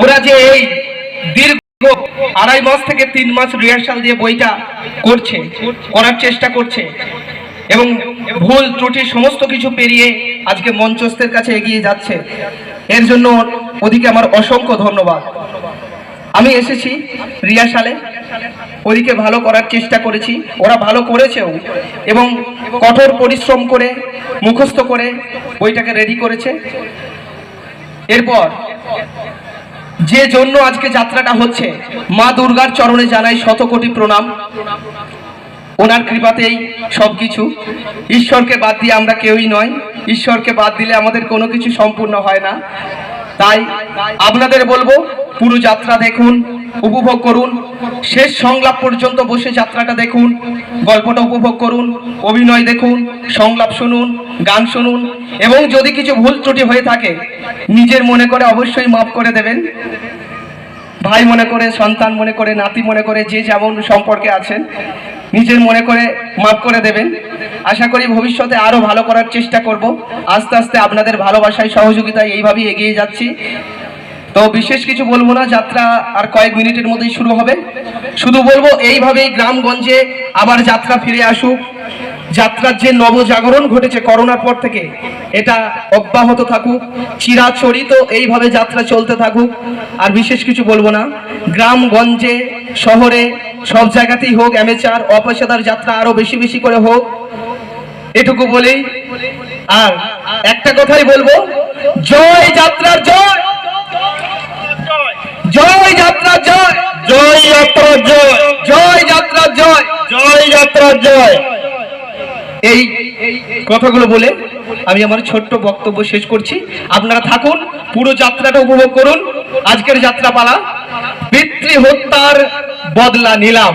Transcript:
ওরা যে এই দীর্ঘ 2.5 মাস থেকে 3 মাস রিহার্সাল দিয়ে বইটা করার চেষ্টা করছে এবং ভুল ত্রুটি সমস্ত কিছু পেরিয়ে আজকে মঞ্চস্থের কাছে এগিয়ে যাচ্ছে, এর জন্য ওদিকে আমার অসংখ্য ধন্যবাদ। আমি এসেছি রিহার্সালে, ওদিকে ভালো করার চেষ্টা করেছি, ওরা ভালো করেছেও এবং কঠোর পরিশ্রম করে মুখস্থ করে বইটাকে রেডি করেছে। এরপর যে জন্য আজকে যাত্রাটা হচ্ছে, মা দুর্গার চরণে জানাই শত কোটি প্রণাম। ওনার কৃপাতেই সবকিছু, ঈশ্বরকে বাদ দিয়ে আমরা কেউই নয়, ঈশ্বরকে বাদ দিলে আমাদের কোনো কিছু সম্পূর্ণ হয় না। তাই আপনাদের বলবো পুরো যাত্রা দেখুন, উপভোগ করুন, শেষ সংলাপ পর্যন্ত বসে যাত্রাটা দেখুন, গল্পটা উপভোগ করুন, অভিনয় দেখুন, সংলাপ শুনুন, গান শুনুন এবং যদি কিছু ভুল ত্রুটি হয়ে থাকে নিজের মনে করে অবশ্যই মাফ করে দেবেন। ভাই মনে করে, সন্তান মনে করে, নাতি মনে করে, যে যেমন সম্পর্কে আছেন নিজের মনে করে মাফ করে দেবেন। আশা করি ভবিষ্যতে আরো ভালো করার চেষ্টা করব। আস্তে আস্তে আপনাদের ভালোবাসায় সহযোগিতায় এইভাবেই এগিয়ে যাচ্ছি। তো বিশেষ কিছু বলবো না, যাত্রা আর কয়েক মিনিটের মধ্যেই শুরু হবে। শুধু বলবো এইভাবেই গ্রামগঞ্জে আবার যাত্রা ফিরে আসুক। যাত্রার যে নবজাগরণ ঘটেছে করোনার পর থেকে, এটা অব্যাহত থাকুক, চিরাচরিত এইভাবে যাত্রা চলতে থাকুক। আর বিশেষ কিছু বলবো না, গ্রামগঞ্জে শহরে সব জায়গাতেই হোক অ্যামেচার অপেশাদার যাত্রা আরো বেশি বেশি করে হোক, এটুকু বলেই। আর একটা কথাই বলবো, জয় যাত্রার জয়, জয় যাত্রার জয়, জয় যাত্রার জয়, জয় যাত্রার জয়, জয় যাত্রার জয়। এই কথাগুলো বলে আমি আমার ছোট্ট বক্তব্য শেষ করছি। আপনারা থাকুন, পুরো যাত্রাটা উপভোগ করুন। আজকের যাত্রা পালা পিতৃ হত্যার বদলা নিলাম।